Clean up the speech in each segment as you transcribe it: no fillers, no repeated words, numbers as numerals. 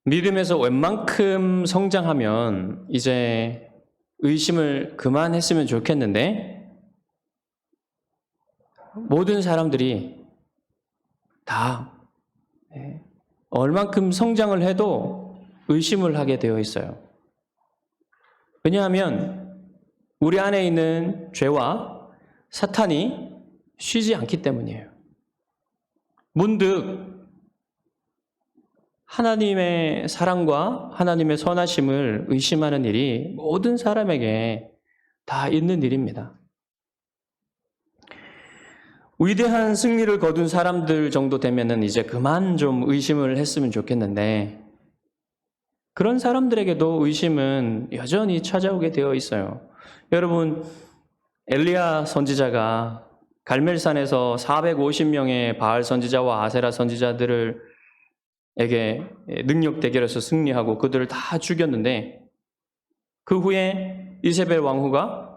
믿음에서 웬만큼 성장하면 이제 의심을 그만했으면 좋겠는데 모든 사람들이 다 얼만큼 성장을 해도 의심을 하게 되어 있어요. 왜냐하면 우리 안에 있는 죄와 사탄이 쉬지 않기 때문이에요. 문득 하나님의 사랑과 하나님의 선하심을 의심하는 일이 모든 사람에게 다 있는 일입니다. 위대한 승리를 거둔 사람들 정도 되면은 이제 그만 좀 의심을 했으면 좋겠는데 그런 사람들에게도 의심은 여전히 찾아오게 되어 있어요. 여러분, 엘리야 선지자가 갈멜산에서 450명의 바알 선지자와 아세라 선지자들에게 능력 대결에서 승리하고 그들을 다 죽였는데 그 후에 이세벨 왕후가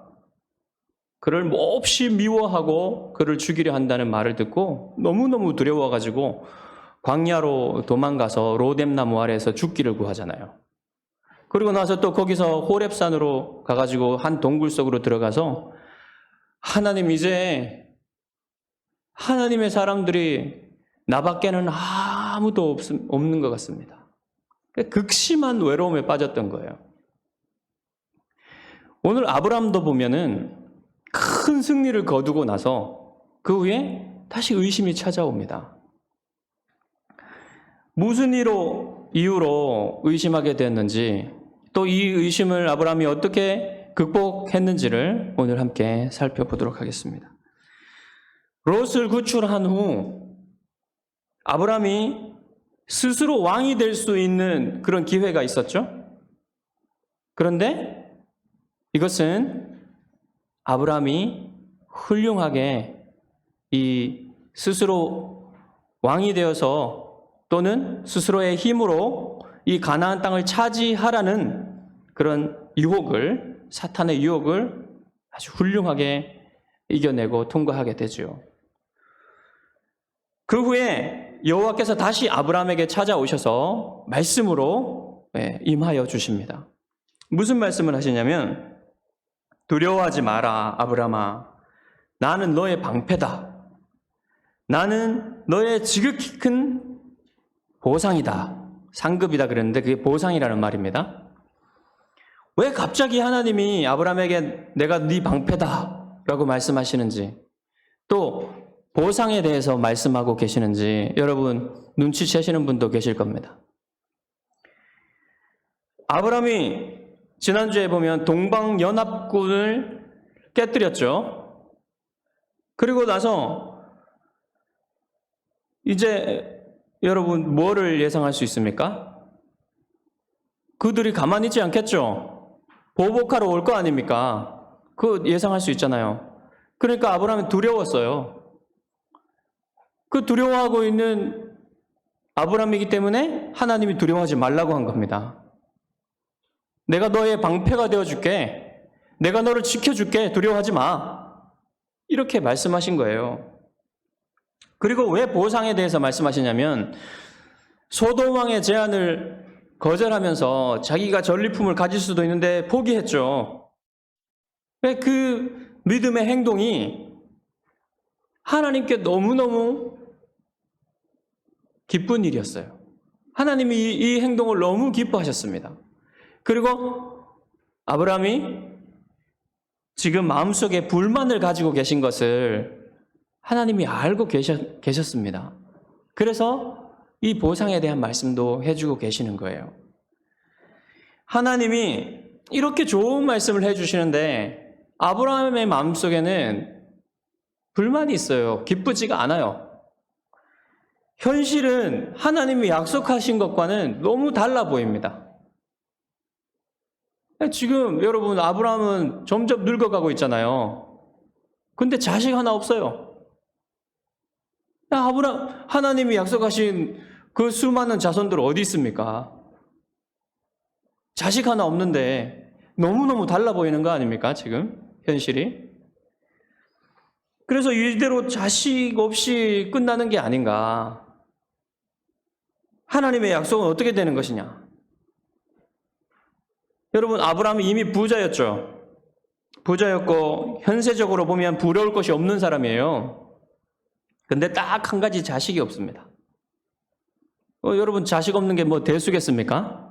그를 몹시 미워하고 그를 죽이려 한다는 말을 듣고 너무너무 두려워가지고 광야로 도망가서 로뎀나무 아래에서 죽기를 구하잖아요. 그리고 나서 또 거기서 호렙산으로 가가지고 한 동굴 속으로 들어가서 하나님, 이제 하나님의 사람들이 나밖에는 아무도 없는 것 같습니다. 극심한 외로움에 빠졌던 거예요. 오늘 아브라함도 보면은 큰 승리를 거두고 나서 그 후에 다시 의심이 찾아옵니다. 무슨 이유로 의심하게 됐는지, 또 이 의심을 아브라함이 어떻게 극복했는지를 오늘 함께 살펴보도록 하겠습니다. 롯을 구출한 후 아브라함이 스스로 왕이 될 수 있는 그런 기회가 있었죠. 그런데 이것은 아브라함이 훌륭하게 이 스스로 왕이 되어서 또는 스스로의 힘으로 이 가나안 땅을 차지하라는 그런 유혹을, 사탄의 유혹을 아주 훌륭하게 이겨내고 통과하게 되죠. 그 후에 여호와께서 다시 아브라함에게 찾아오셔서 말씀으로 임하여 주십니다. 무슨 말씀을 하시냐면, 두려워하지 마라 아브라함아, 나는 너의 방패다. 나는 너의 지극히 큰 보상이다. 상급이다 그랬는데 그게 보상이라는 말입니다. 왜 갑자기 하나님이 아브라함에게 내가 네 방패다 라고 말씀하시는지, 또 보상에 대해서 말씀하고 계시는지 여러분 눈치채시는 분도 계실 겁니다. 아브라함이 지난주에 보면 동방연합군을 깨뜨렸죠. 그리고 나서 이제 여러분 뭐를 예상할 수 있습니까? 그들이 가만히 있지 않겠죠. 보복하러 올 거 아닙니까? 그거 예상할 수 있잖아요. 그러니까 아브라함이 두려웠어요. 그 두려워하고 있는 아브라함이기 때문에 하나님이 두려워하지 말라고 한 겁니다. 내가 너의 방패가 되어줄게. 내가 너를 지켜줄게. 두려워하지 마. 이렇게 말씀하신 거예요. 그리고 왜 보상에 대해서 말씀하시냐면 소돔 왕의 제안을 거절하면서 자기가 전리품을 가질 수도 있는데 포기했죠. 왜? 그 믿음의 행동이 하나님께 너무너무 기쁜 일이었어요. 하나님이 이 행동을 너무 기뻐하셨습니다. 그리고 아브라함이 지금 마음속에 불만을 가지고 계신 것을 하나님이 알고 계셨습니다. 그래서 이 보상에 대한 말씀도 해주고 계시는 거예요. 하나님이 이렇게 좋은 말씀을 해주시는데 아브라함의 마음속에는 불만이 있어요. 기쁘지가 않아요. 현실은 하나님이 약속하신 것과는 너무 달라 보입니다. 지금 여러분 아브라함은 점점 늙어가고 있잖아요. 근데 자식 하나 없어요. 아브라함, 하나님이 약속하신 그 수많은 자손들 어디 있습니까? 자식 하나 없는데 너무너무 달라 보이는 거 아닙니까? 지금 현실이. 그래서 이대로 자식 없이 끝나는 게 아닌가. 하나님의 약속은 어떻게 되는 것이냐? 여러분, 아브라함이 이미 부자였죠. 부자였고 현세적으로 보면 부러울 것이 없는 사람이에요. 근데 딱 한 가지 자식이 없습니다. 여러분, 자식 없는 게 뭐 대수겠습니까?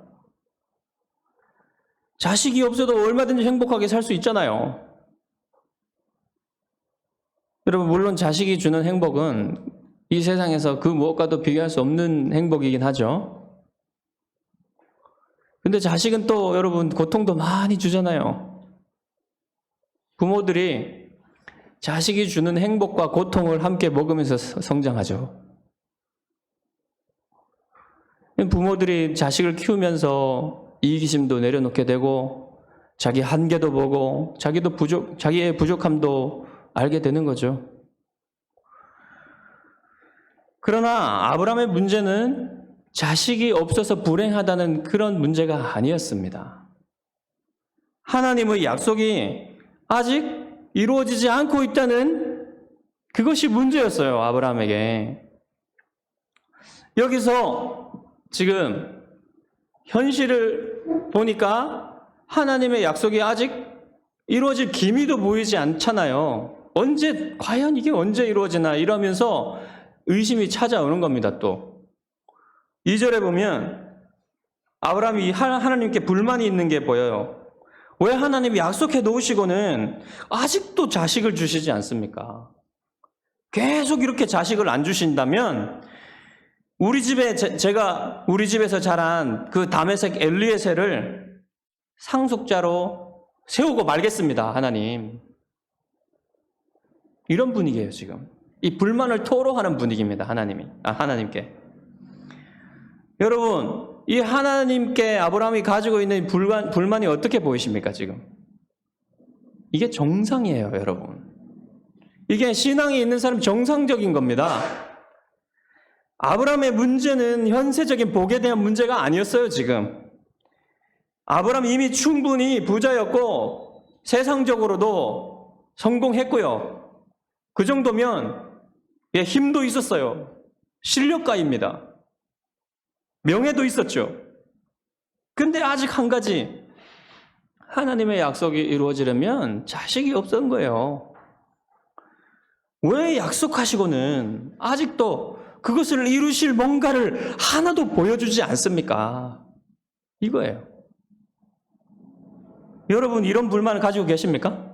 자식이 없어도 얼마든지 행복하게 살 수 있잖아요. 여러분, 물론 자식이 주는 행복은 이 세상에서 그 무엇과도 비교할 수 없는 행복이긴 하죠. 근데 자식은 또 여러분 고통도 많이 주잖아요. 부모들이 자식이 주는 행복과 고통을 함께 먹으면서 성장하죠. 부모들이 자식을 키우면서 이기심도 내려놓게 되고 자기 한계도 보고 자기의 부족함도 알게 되는 거죠. 그러나 아브라함의 문제는 자식이 없어서 불행하다는 그런 문제가 아니었습니다. 하나님의 약속이 아직 이루어지지 않고 있다는 그것이 문제였어요, 아브라함에게. 여기서 지금 현실을 보니까 하나님의 약속이 아직 이루어질 기미도 보이지 않잖아요. 과연 이게 언제 이루어지나 이러면서 의심이 찾아오는 겁니다, 또. 2절에 보면 아브라함이 하나님께 불만이 있는 게 보여요. 왜 하나님이 약속해 놓으시고는 아직도 자식을 주시지 않습니까? 계속 이렇게 자식을 안 주신다면 우리 집에서 자란 그 다메섹 엘리에셀을 상속자로 세우고 말겠습니다, 하나님. 이런 분위기예요, 지금. 이 불만을 토로하는 분위기입니다, 하나님께. 여러분, 이 하나님께 아브라함이 가지고 있는 불만이 어떻게 보이십니까, 지금? 이게 정상이에요, 여러분. 이게 신앙이 있는 사람 정상적인 겁니다. 아브라함의 문제는 현세적인 복에 대한 문제가 아니었어요, 지금. 아브라함이 이미 충분히 부자였고 세상적으로도 성공했고요. 그 정도면 힘도 있었어요. 실력가입니다. 명예도 있었죠. 근데 아직 한 가지, 하나님의 약속이 이루어지려면 자식이 없었던 거예요. 왜 약속하시고는 아직도 그것을 이루실 뭔가를 하나도 보여주지 않습니까? 이거예요. 여러분, 이런 불만을 가지고 계십니까?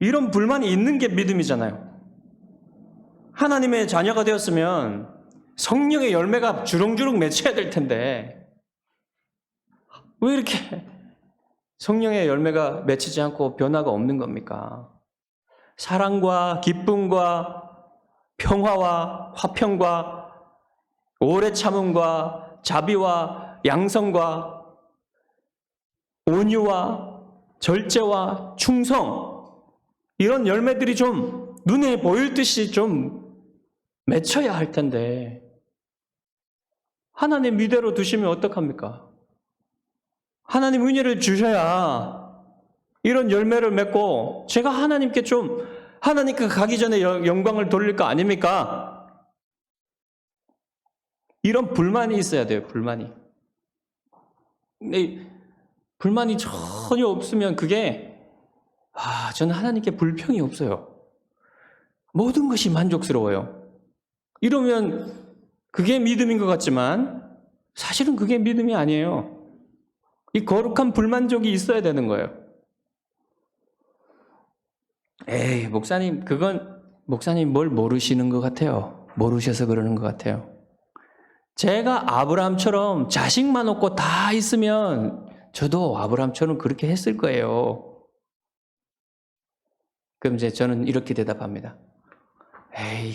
이런 불만이 있는 게 믿음이잖아요. 하나님의 자녀가 되었으면 성령의 열매가 주렁주렁 맺혀야 될 텐데 왜 이렇게 성령의 열매가 맺히지 않고 변화가 없는 겁니까? 사랑과 기쁨과 평화와 화평과 오래 참음과 자비와 양성과 온유와 절제와 충성, 이런 열매들이 좀 눈에 보일 듯이 좀 맺혀야 할 텐데 하나님 이대로 두시면 어떡합니까? 하나님 은혜를 주셔야 이런 열매를 맺고 제가 하나님께 가기 전에 영광을 돌릴 거 아닙니까? 이런 불만이 있어야 돼요, 불만이. 근데 불만이 전혀 없으면 저는 하나님께 불평이 없어요. 모든 것이 만족스러워요. 이러면 그게 믿음인 것 같지만 사실은 그게 믿음이 아니에요. 이 거룩한 불만족이 있어야 되는 거예요. 목사님 뭘 모르시는 것 같아요. 모르셔서 그러는 것 같아요. 제가 아브라함처럼 자식만 없고 다 있으면 저도 아브라함처럼 그렇게 했을 거예요. 그럼 이제 저는 이렇게 대답합니다.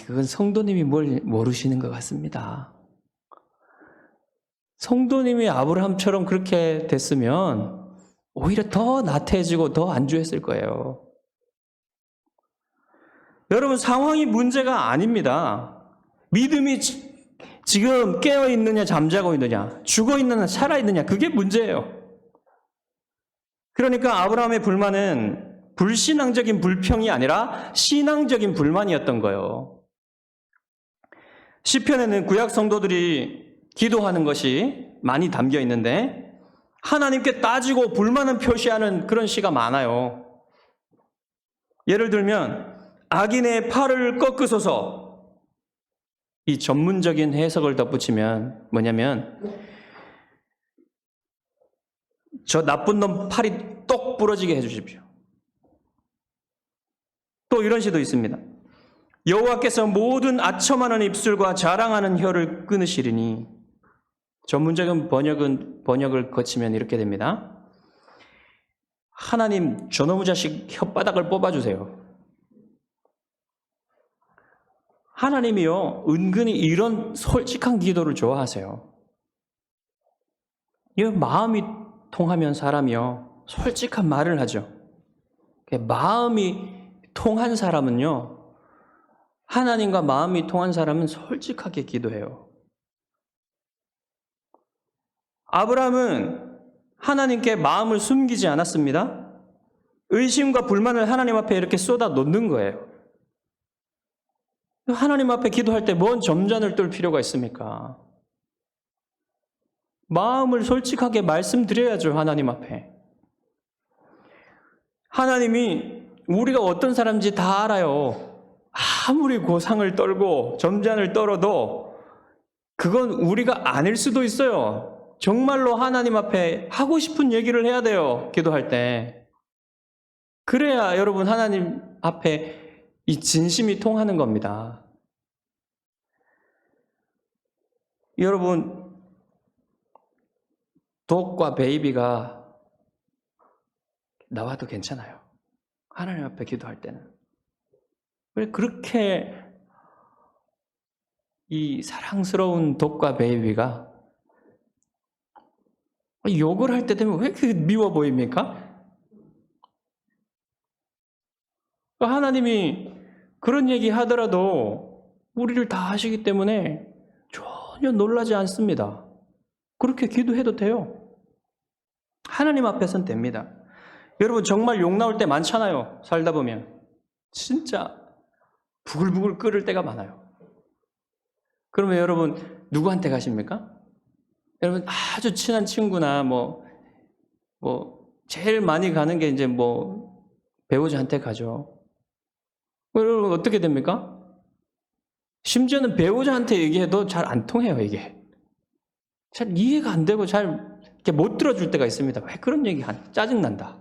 그건 성도님이 뭘 모르시는 것 같습니다. 성도님이 아브라함처럼 그렇게 됐으면 오히려 더 나태해지고 더 안주했을 거예요. 여러분, 상황이 문제가 아닙니다. 믿음이 지금 깨어있느냐 잠자고 있느냐, 죽어있느냐 살아있느냐, 그게 문제예요. 그러니까 아브라함의 불만은 불신앙적인 불평이 아니라 신앙적인 불만이었던 거예요. 시편에는 구약 성도들이 기도하는 것이 많이 담겨 있는데 하나님께 따지고 불만을 표시하는 그런 시가 많아요. 예를 들면 악인의 팔을 꺾으소서, 이 전문적인 해석을 덧붙이면 뭐냐면 저 나쁜 놈 팔이 똑 부러지게 해주십시오. 또 이런 시도 있습니다. 여호와께서 모든 아첨하는 입술과 자랑하는 혀를 끊으시리니, 전문적인 번역을 거치면 이렇게 됩니다. 하나님 저놈의 자식 혓바닥을 뽑아주세요. 하나님이요 은근히 이런 솔직한 기도를 좋아하세요. 이 마음이 통하면 사람이요 솔직한 말을 하죠. 마음이 통한 사람은요, 하나님과 마음이 통한 사람은 솔직하게 기도해요. 아브라함은 하나님께 마음을 숨기지 않았습니다. 의심과 불만을 하나님 앞에 이렇게 쏟아 놓는 거예요. 하나님 앞에 기도할 때 뭔 점잖을 떨 필요가 있습니까? 마음을 솔직하게 말씀드려야죠, 하나님 앞에. 하나님이 우리가 어떤 사람인지 다 알아요. 아무리 고상을 떨고 점잔을 떨어도 그건 우리가 아닐 수도 있어요. 정말로 하나님 앞에 하고 싶은 얘기를 해야 돼요, 기도할 때. 그래야 여러분 하나님 앞에 이 진심이 통하는 겁니다. 여러분, 독과 베이비가 나와도 괜찮아요. 하나님 앞에 기도할 때는. 왜 그렇게 이 사랑스러운 독과 베이비가 욕을 할 때 되면 왜 그렇게 미워 보입니까? 하나님이 그런 얘기 하더라도 우리를 다 아시기 때문에 전혀 놀라지 않습니다. 그렇게 기도해도 돼요. 하나님 앞에선 됩니다. 여러분 정말 욕 나올 때 많잖아요. 살다 보면 진짜 부글부글 끓을 때가 많아요. 그러면 여러분 누구한테 가십니까? 여러분 아주 친한 친구나 제일 많이 가는 게 이제 배우자한테 가죠. 여러분 어떻게 됩니까? 심지어는 배우자한테 얘기해도 잘 안 통해요. 이게 잘 이해가 안 되고 잘 이렇게 못 들어줄 때가 있습니다. 왜 그런 얘기 짜증난다.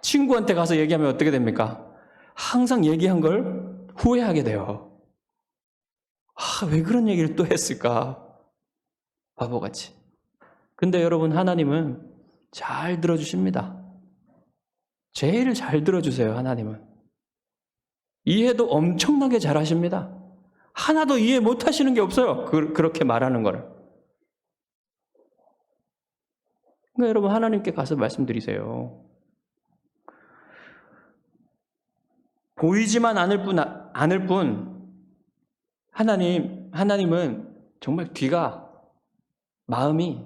친구한테 가서 얘기하면 어떻게 됩니까? 항상 얘기한 걸 후회하게 돼요. 왜 그런 얘기를 또 했을까? 바보같이. 근데 여러분 하나님은 잘 들어주십니다. 제일 잘 들어주세요. 하나님은. 이해도 엄청나게 잘 하십니다. 하나도 이해 못 하시는 게 없어요. 그렇게 말하는 거를. 그러니까 여러분 하나님께 가서 말씀드리세요. 보이지만 않을 뿐 하나님은 정말 마음이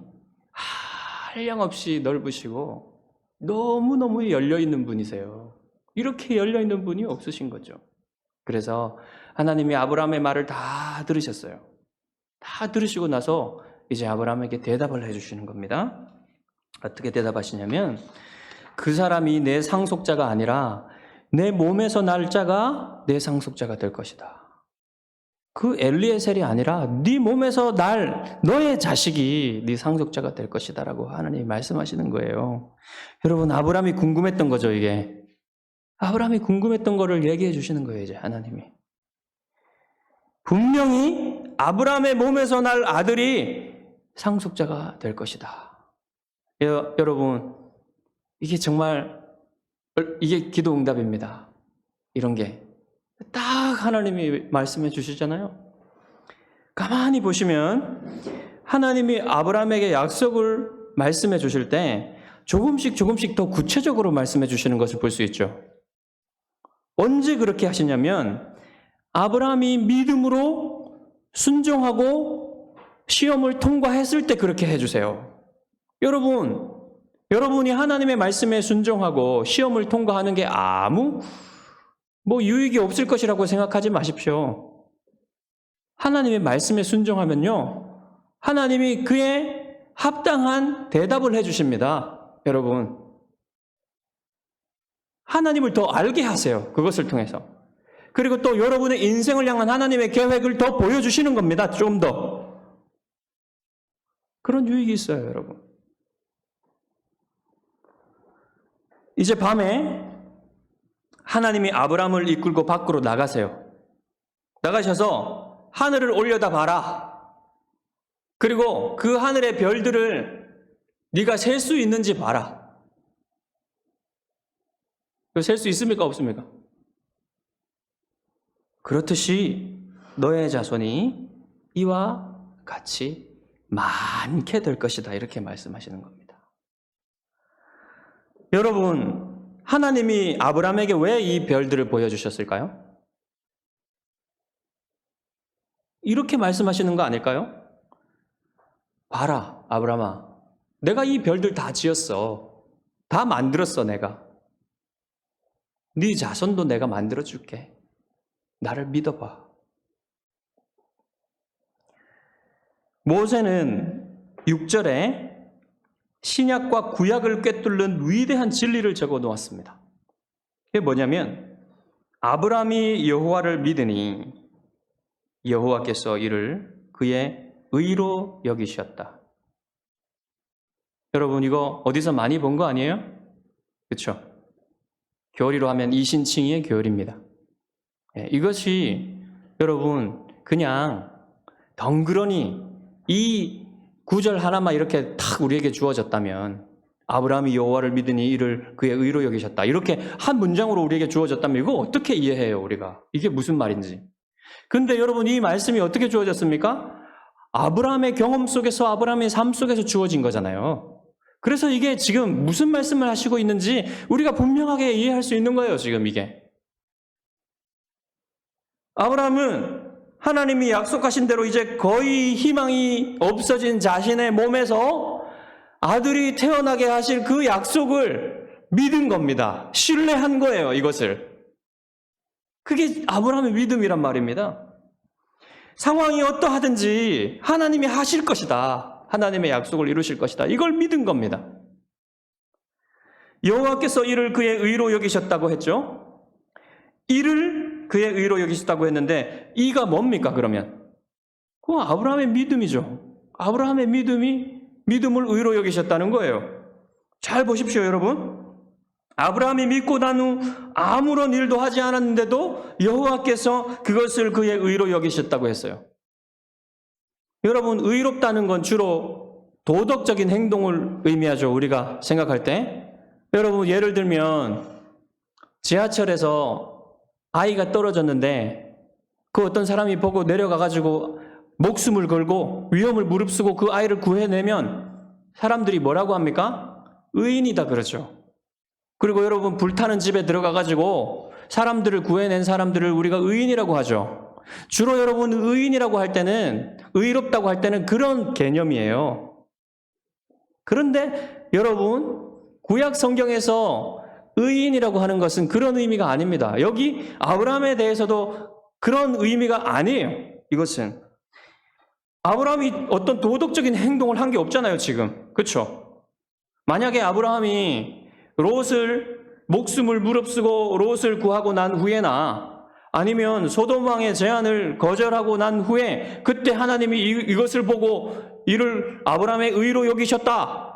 한량없이 넓으시고 너무너무 열려있는 분이세요. 이렇게 열려있는 분이 없으신 거죠. 그래서 하나님이 아브라함의 말을 다 들으셨어요. 다 들으시고 나서 이제 아브라함에게 대답을 해주시는 겁니다. 어떻게 대답하시냐면 그 사람이 내 상속자가 아니라 내 몸에서 날 자가 내 상속자가 될 것이다. 그 엘리에셀이 아니라 네 몸에서 너의 자식이 네 상속자가 될 것이다 라고 하나님이 말씀하시는 거예요. 여러분 아브라함이 궁금했던 거죠. 이게 아브라함이 궁금했던 거를 얘기해 주시는 거예요. 이제 하나님이 분명히 아브라함의 몸에서 날 아들이 상속자가 될 것이다. 여러분 이게 정말 이게 기도 응답입니다. 이런 게 딱 하나님이 말씀해 주시잖아요. 가만히 보시면 하나님이 아브라함에게 약속을 말씀해 주실 때 조금씩 더 구체적으로 말씀해 주시는 것을 볼 수 있죠. 언제 그렇게 하시냐면 아브라함이 믿음으로 순종하고 시험을 통과했을 때 그렇게 해주세요. 여러분이 하나님의 말씀에 순종하고 시험을 통과하는 게 아무 유익이 없을 것이라고 생각하지 마십시오. 하나님의 말씀에 순종하면요, 하나님이 그에 합당한 대답을 해주십니다. 여러분, 하나님을 더 알게 하세요. 그것을 통해서. 그리고 또 여러분의 인생을 향한 하나님의 계획을 더 보여주시는 겁니다. 좀 더. 그런 유익이 있어요, 여러분. 이제 밤에 하나님이 아브라함을 이끌고 밖으로 나가세요. 나가셔서 하늘을 올려다 봐라. 그리고 그 하늘의 별들을 네가 셀 수 있는지 봐라. 셀 수 있습니까? 없습니까? 그렇듯이 너의 자손이 이와 같이 많게 될 것이다. 이렇게 말씀하시는 겁니다. 여러분, 하나님이 아브라함에게 왜 이 별들을 보여주셨을까요? 이렇게 말씀하시는 거 아닐까요? 봐라, 아브라함아. 내가 이 별들 다 지었어. 다 만들었어, 내가. 네 자손도 내가 만들어줄게. 나를 믿어봐. 모세는 6절에 신약과 구약을 꿰뚫는 위대한 진리를 적어 놓았습니다. 그게 뭐냐면 아브라함이 여호와를 믿으니 여호와께서 이를 그의 의로 여기셨다. 여러분, 이거 어디서 많이 본 거 아니에요? 그렇죠? 교리로 하면 이신칭의의 교리입니다. 이것이 여러분 그냥 덩그러니 이 구절 하나만 이렇게 탁 우리에게 주어졌다면, 아브라함이 여호와를 믿으니 이를 그의 의로 여기셨다, 이렇게 한 문장으로 우리에게 주어졌다면 이거 어떻게 이해해요, 우리가? 이게 무슨 말인지. 근데 여러분, 이 말씀이 어떻게 주어졌습니까? 아브라함의 경험 속에서, 아브라함의 삶 속에서 주어진 거잖아요. 그래서 이게 지금 무슨 말씀을 하시고 있는지 우리가 분명하게 이해할 수 있는 거예요, 지금 이게. 아브라함은 하나님이 약속하신 대로 이제 거의 희망이 없어진 자신의 몸에서 아들이 태어나게 하실 그 약속을 믿은 겁니다. 신뢰한 거예요, 이것을. 그게 아브라함의 믿음이란 말입니다. 상황이 어떠하든지 하나님이 하실 것이다. 하나님의 약속을 이루실 것이다. 이걸 믿은 겁니다. 여호와께서 이를 그의 의로 여기셨다고 했죠. 이를 그의 의로 여기셨다고 했는데 이가 뭡니까 그러면? 그건 아브라함의 믿음이죠. 아브라함의 믿음을 의로 여기셨다는 거예요. 잘 보십시오, 여러분. 아브라함이 믿고 난 후 아무런 일도 하지 않았는데도 여호와께서 그것을 그의 의로 여기셨다고 했어요. 여러분, 의롭다는 건 주로 도덕적인 행동을 의미하죠, 우리가 생각할 때. 여러분, 예를 들면 지하철에서 아이가 떨어졌는데 그 어떤 사람이 보고 내려가가지고 목숨을 걸고 위험을 무릅쓰고 그 아이를 구해내면 사람들이 뭐라고 합니까? 의인이다 그러죠. 그리고 여러분, 불타는 집에 들어가가지고 사람들을 구해낸 사람들을 우리가 의인이라고 하죠. 주로 여러분, 의인이라고 할 때는, 의롭다고 할 때는 그런 개념이에요. 그런데 여러분, 구약 성경에서 의인이라고 하는 것은 그런 의미가 아닙니다. 여기 아브라함에 대해서도 그런 의미가 아니에요. 이것은 아브라함이 어떤 도덕적인 행동을 한 게 없잖아요, 지금. 그렇죠? 만약에 아브라함이 롯을 목숨을 무릅쓰고 롯을 구하고 난 후에나 아니면 소돔 왕의 제안을 거절하고 난 후에 그때 하나님이 이것을 보고 이를 아브라함의 의로 여기셨다,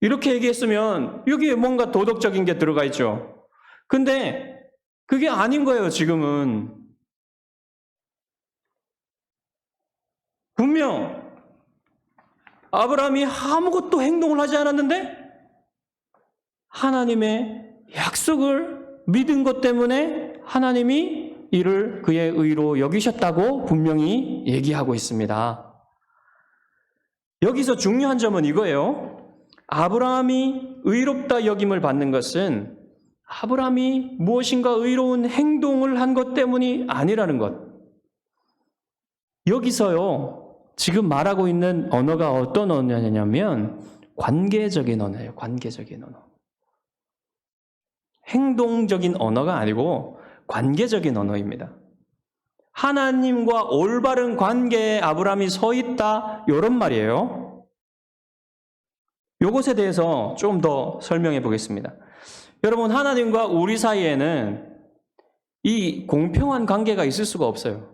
이렇게 얘기했으면 여기에 뭔가 도덕적인 게 들어가 있죠. 근데 그게 아닌 거예요, 지금은. 분명 아브라함이 아무것도 행동을 하지 않았는데 하나님의 약속을 믿은 것 때문에 하나님이 이를 그의 의로 여기셨다고 분명히 얘기하고 있습니다. 여기서 중요한 점은 이거예요. 아브라함이 의롭다 여김을 받는 것은 아브라함이 무엇인가 의로운 행동을 한 것 때문이 아니라는 것. 여기서요, 지금 말하고 있는 언어가 어떤 언어냐면 관계적인 언어예요. 관계적인 언어. 행동적인 언어가 아니고 관계적인 언어입니다. 하나님과 올바른 관계에 아브라함이 서 있다, 이런 말이에요. 이것에 대해서 좀 더 설명해 보겠습니다. 여러분, 하나님과 우리 사이에는 이 공평한 관계가 있을 수가 없어요.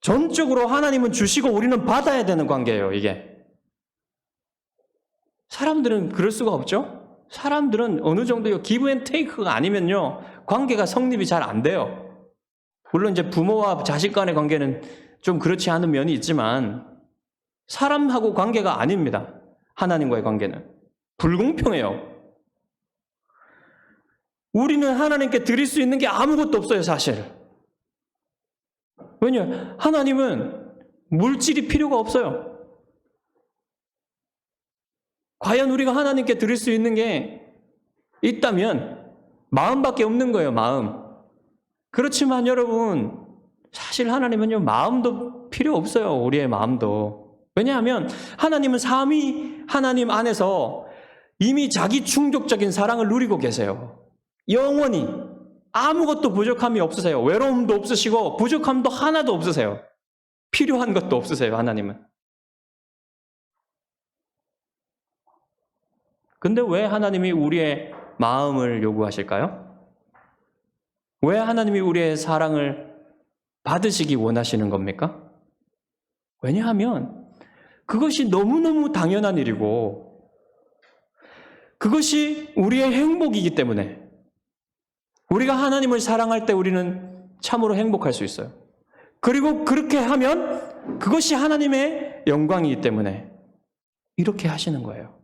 전적으로 하나님은 주시고 우리는 받아야 되는 관계예요, 이게. 사람들은 그럴 수가 없죠? 사람들은 어느 정도 기브 앤 테이크가 아니면요, 관계가 성립이 잘 안 돼요. 물론 이제 부모와 자식 간의 관계는 좀 그렇지 않은 면이 있지만, 사람하고 관계가 아닙니다. 하나님과의 관계는. 불공평해요. 우리는 하나님께 드릴 수 있는 게 아무것도 없어요, 사실. 왜냐? 하나님은 물질이 필요가 없어요. 과연 우리가 하나님께 드릴 수 있는 게 있다면 마음밖에 없는 거예요, 마음. 그렇지만 여러분, 사실 하나님은요, 마음도 필요 없어요, 우리의 마음도. 왜냐하면 하나님은 삼위 하나님 안에서 이미 자기 충족적인 사랑을 누리고 계세요. 영원히 아무것도 부족함이 없으세요. 외로움도 없으시고 부족함도 하나도 없으세요. 필요한 것도 없으세요, 하나님은. 근데 왜 하나님이 우리의 마음을 요구하실까요? 왜 하나님이 우리의 사랑을 받으시기 원하시는 겁니까? 왜냐하면 그것이 너무너무 당연한 일이고 그것이 우리의 행복이기 때문에, 우리가 하나님을 사랑할 때 우리는 참으로 행복할 수 있어요. 그리고 그렇게 하면 그것이 하나님의 영광이기 때문에 이렇게 하시는 거예요.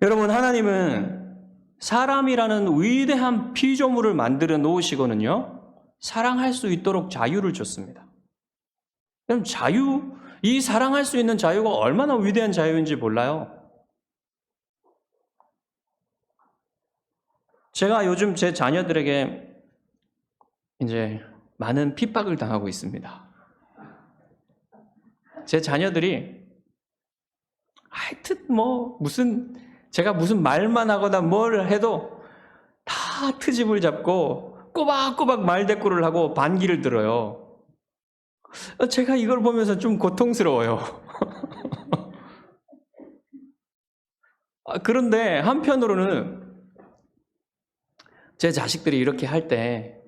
여러분, 하나님은 사람이라는 위대한 피조물을 만들어 놓으시고는요, 사랑할 수 있도록 자유를 줬습니다. 그럼 이 사랑할 수 있는 자유가 얼마나 위대한 자유인지 몰라요. 제가 요즘 제 자녀들에게 이제 많은 핍박을 당하고 있습니다. 제 자녀들이 하여튼 제가 무슨 말만 하거나 뭘 해도 다 트집을 잡고 꼬박꼬박 말대꾸를 하고 반기를 들어요. 제가 이걸 보면서 좀 고통스러워요. 그런데 한편으로는 제 자식들이 이렇게 할 때,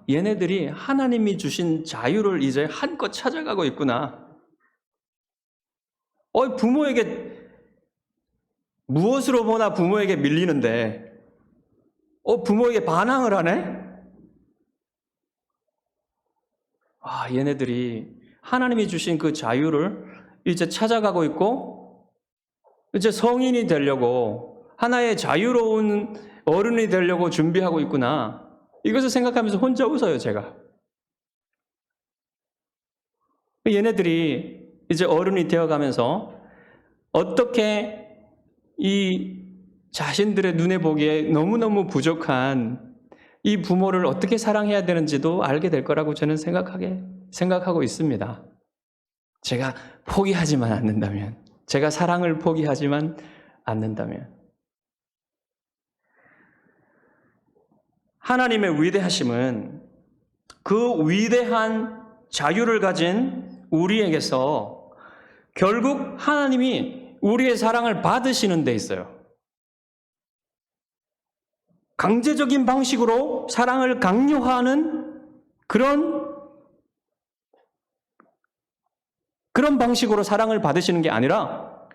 얘네들이 하나님이 주신 자유를 이제 한껏 찾아가고 있구나. 부모에게, 무엇으로 보나 부모에게 밀리는데, 부모에게 반항을 하네? 얘네들이 하나님이 주신 그 자유를 이제 찾아가고 있고, 이제 성인이 되려고, 하나의 자유로운 어른이 되려고 준비하고 있구나. 이것을 생각하면서 혼자 웃어요, 제가. 얘네들이 이제 어른이 되어가면서 어떻게 이 자신들의 눈에 보기에 너무너무 부족한 이 부모를 어떻게 사랑해야 되는지도 알게 될 거라고 저는 생각하고 있습니다. 제가 포기하지만 않는다면, 제가 사랑을 포기하지만 않는다면. 하나님의 위대하심은 그 위대한 자유를 가진 우리에게서 결국 하나님이 우리의 사랑을 받으시는 데 있어요. 강제적인 방식으로 사랑을 강요하는 그런 방식으로 사랑을 받으시는 게 아니라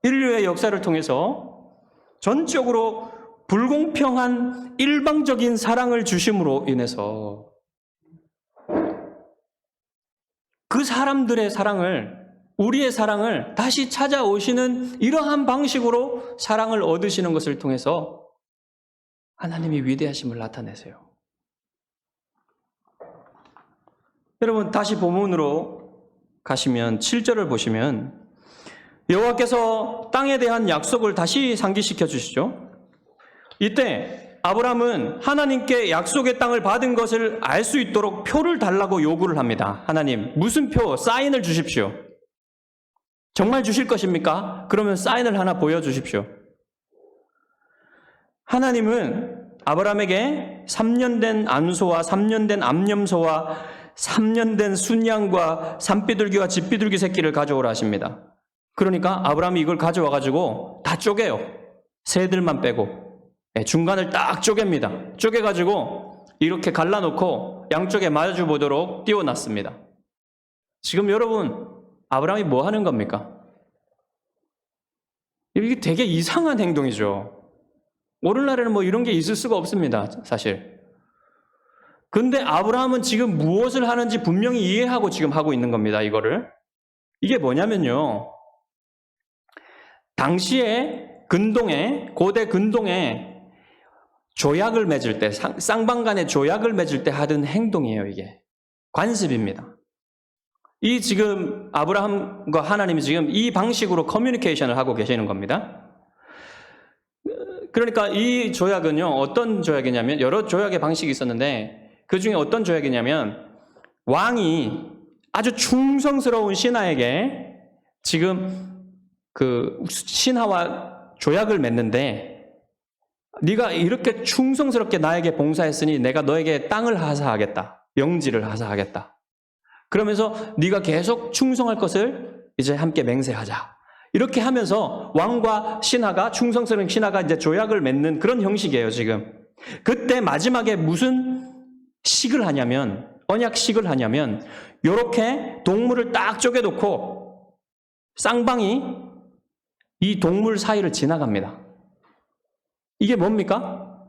인류의 역사를 통해서 전적으로 불공평한 일방적인 사랑을 주심으로 인해서 그 사람들의 사랑을, 우리의 사랑을 다시 찾아오시는 이러한 방식으로 사랑을 얻으시는 것을 통해서 하나님이 위대하심을 나타내세요. 여러분, 다시 본문으로 가시면 7절을 보시면 여호와께서 땅에 대한 약속을 다시 상기시켜 주시죠. 이때 아브라함은 하나님께 약속의 땅을 받은 것을 알 수 있도록 표를 달라고 요구를 합니다. 하나님, 무슨 표, 사인을 주십시오. 정말 주실 것입니까? 그러면 사인을 하나 보여주십시오. 하나님은 아브라함에게 3년 된 안소와 3년 된 암염소와 3년 된 순양과 산비둘기와 집비둘기 새끼를 가져오라 하십니다. 그러니까 아브라함이 이걸 가져와 가지고 다 쪼개요. 새들만 빼고. 중간을 딱 쪼갭니다. 쪼개가지고 이렇게 갈라놓고 양쪽에 마주 보도록 띄워놨습니다. 지금 여러분, 아브라함이 뭐 하는 겁니까? 이게 되게 이상한 행동이죠. 오늘날에는 뭐 이런 게 있을 수가 없습니다, 사실. 근데 아브라함은 지금 무엇을 하는지 분명히 이해하고 지금 하고 있는 겁니다, 이거를. 이게 뭐냐면요. 당시에 고대 근동에 조약을 맺을 때, 쌍방 간의 조약을 맺을 때 하던 행동이에요, 이게. 관습입니다. 이 지금 아브라함과 하나님이 지금 이 방식으로 커뮤니케이션을 하고 계시는 겁니다. 그러니까 이 조약은요, 어떤 조약이냐면, 여러 조약의 방식이 있었는데, 그 중에 어떤 조약이냐면, 왕이 아주 충성스러운 신하에게 지금 그 신하와 조약을 맺는데, 네가 이렇게 충성스럽게 나에게 봉사했으니 내가 너에게 땅을 하사하겠다. 영지를 하사하겠다. 그러면서 네가 계속 충성할 것을 이제 함께 맹세하자. 이렇게 하면서 왕과 신하가, 충성스러운 신하가 이제 조약을 맺는 그런 형식이에요, 지금. 그때 마지막에 무슨 식을 하냐면, 언약식을 하냐면, 요렇게 동물을 딱 쪼개놓고 쌍방이 이 동물 사이를 지나갑니다. 이게 뭡니까?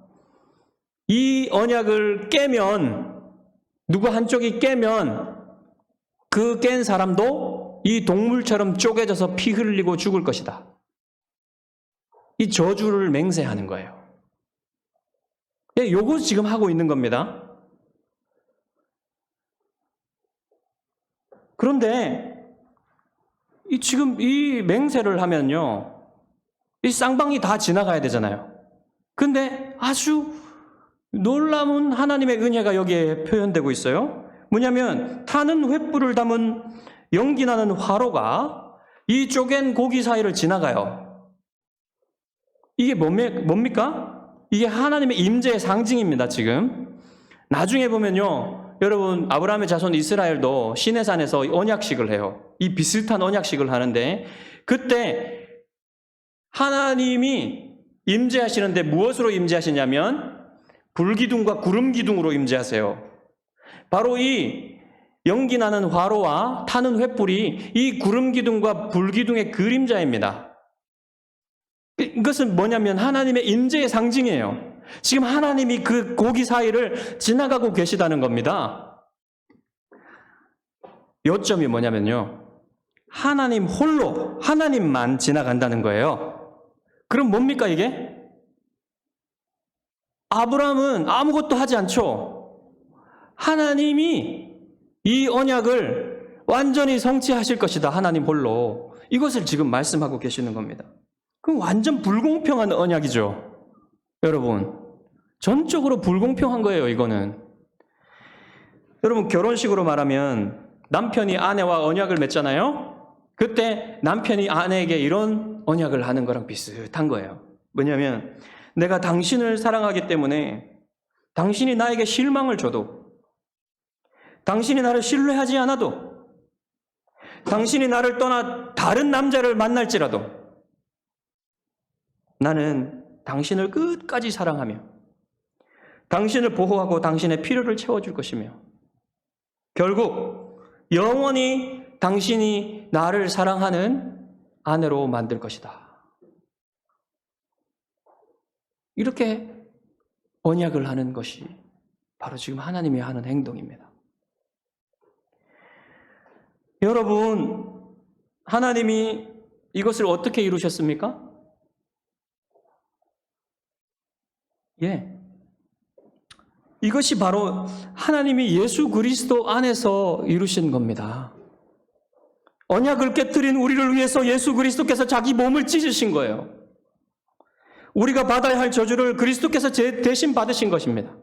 이 언약을 깨면, 누구 한쪽이 깨면 그 깬 사람도 이 동물처럼 쪼개져서 피 흘리고 죽을 것이다. 이 저주를 맹세하는 거예요. 요거 지금 하고 있는 겁니다. 그런데 지금 이 맹세를 하면요, 이 쌍방이 다 지나가야 되잖아요. 근데 아주 놀라운 하나님의 은혜가 여기에 표현되고 있어요. 뭐냐면 타는 횃불을 담은 연기나는 화로가 이 쪼갠 고기 사이를 지나가요. 이게 뭡니까? 이게 하나님의 임재의 상징입니다, 지금. 나중에 보면요, 여러분, 아브라함의 자손 이스라엘도 시내산에서 언약식을 해요. 이 비슷한 언약식을 하는데, 그때 하나님이 임재하시는데 무엇으로 임재하시냐면 불기둥과 구름기둥으로 임재하세요. 바로 이 연기나는 화로와 타는 횃불이 이 구름기둥과 불기둥의 그림자입니다. 이것은 뭐냐면 하나님의 임재의 상징이에요. 지금 하나님이 그 고기 사이를 지나가고 계시다는 겁니다. 요점이 뭐냐면요, 하나님 홀로, 하나님만 지나간다는 거예요. 그럼 뭡니까 이게? 아브라함은 아무것도 하지 않죠. 하나님이 이 언약을 완전히 성취하실 것이다, 하나님 홀로. 이것을 지금 말씀하고 계시는 겁니다. 그럼 완전 불공평한 언약이죠. 여러분, 전적으로 불공평한 거예요, 이거는. 여러분, 결혼식으로 말하면 남편이 아내와 언약을 맺잖아요. 그때 남편이 아내에게 이런 언약을 하는 거랑 비슷한 거예요. 뭐냐면 내가 당신을 사랑하기 때문에 당신이 나에게 실망을 줘도, 당신이 나를 신뢰하지 않아도, 당신이 나를 떠나 다른 남자를 만날지라도 나는 당신을 끝까지 사랑하며 당신을 보호하고 당신의 필요를 채워줄 것이며 결국 영원히 당신이 나를 사랑하는 아내로 만들 것이다. 이렇게 언약을 하는 것이 바로 지금 하나님이 하는 행동입니다. 여러분, 하나님이 이것을 어떻게 이루셨습니까? 이것이 바로 하나님이 예수 그리스도 안에서 이루신 겁니다. 언약을 깨뜨린 우리를 위해서 예수 그리스도께서 자기 몸을 찢으신 거예요. 우리가 받아야 할 저주를 그리스도께서 대신 받으신 것입니다.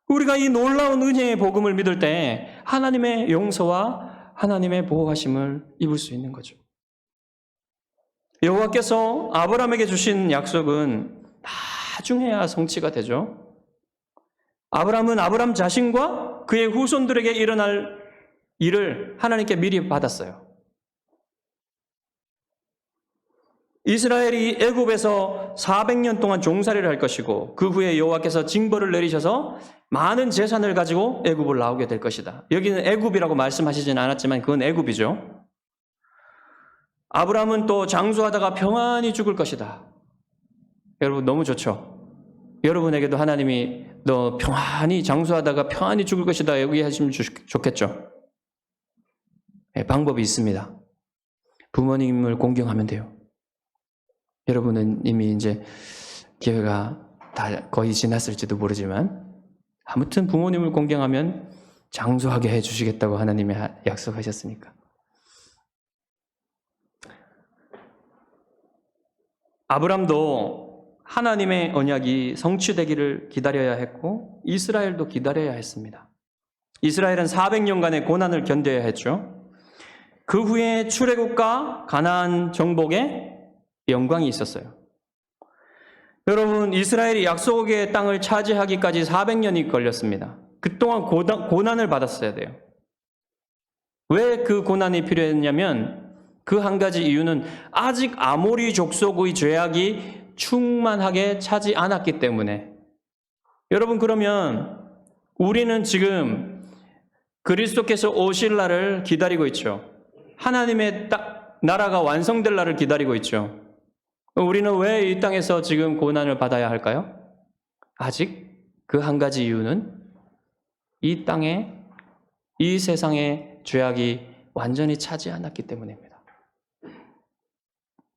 우리가 이 놀라운 은혜의 복음을 믿을 때 하나님의 용서와 하나님의 보호하심을 입을 수 있는 거죠. 여호와께서 아브라함에게 주신 약속은 다 나중에야 성취가 되죠. 아브라함은 아브라함 자신과 그의 후손들에게 일어날 일을 하나님께 미리 받았어요. 이스라엘이 애굽에서 400년 동안 종살이를 할 것이고 그 후에 여호와께서 징벌을 내리셔서 많은 재산을 가지고 애굽을 나오게 될 것이다. 여기는 애굽이라고 말씀하시지는 않았지만 그건 애굽이죠. 아브라함은 또 장수하다가 평안히 죽을 것이다. 여러분 너무 좋죠? 여러분에게도 하나님이 너 평안히 장수하다가 평안히 죽을 것이다 얘기하시면 좋겠죠? 네, 방법이 있습니다. 부모님을 공경하면 돼요. 여러분은 이미 이제 기회가 다 거의 지났을지도 모르지만 아무튼 부모님을 공경하면 장수하게 해주시겠다고 하나님이 약속하셨으니까. 아브람도 하나님의 언약이 성취되기를 기다려야 했고 이스라엘도 기다려야 했습니다. 이스라엘은 400년간의 고난을 견뎌야 했죠. 그 후에 출애굽과 가나안 정복에 영광이 있었어요. 여러분, 이스라엘이 약속의 땅을 차지하기까지 400년이 걸렸습니다. 그동안 고난을 받았어야 돼요. 왜 그 고난이 필요했냐면 그 한 가지 이유는 아직 아모리 족속의 죄악이 충만하게 차지 않았기 때문에. 여러분, 그러면 우리는 지금 그리스도께서 오실 날을 기다리고 있죠. 하나님의 나라가 완성될 날을 기다리고 있죠. 우리는 왜 이 땅에서 지금 고난을 받아야 할까요? 아직 그 한 가지 이유는 이 땅에, 이 세상의 죄악이 완전히 차지 않았기 때문입니다.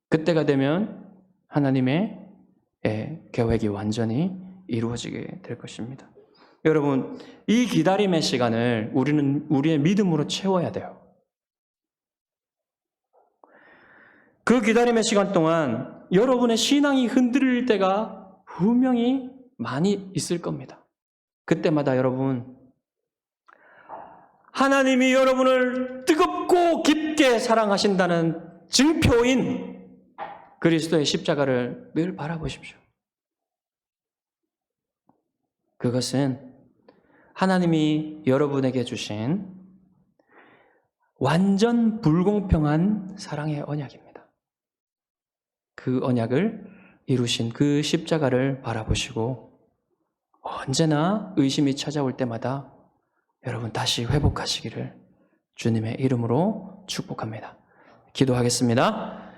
그때가 되면 하나님의 계획이 완전히 이루어지게 될 것입니다. 여러분, 이 기다림의 시간을 우리는 우리의 믿음으로 채워야 돼요. 그 기다림의 시간 동안 여러분의 신앙이 흔들릴 때가 분명히 많이 있을 겁니다. 그때마다 여러분, 하나님이 여러분을 뜨겁고 깊게 사랑하신다는 증표인 그리스도의 십자가를 늘 바라보십시오. 그것은 하나님이 여러분에게 주신 완전 불공평한 사랑의 언약입니다. 그 언약을 이루신 그 십자가를 바라보시고 언제나 의심이 찾아올 때마다 여러분 다시 회복하시기를 주님의 이름으로 축복합니다. 기도하겠습니다.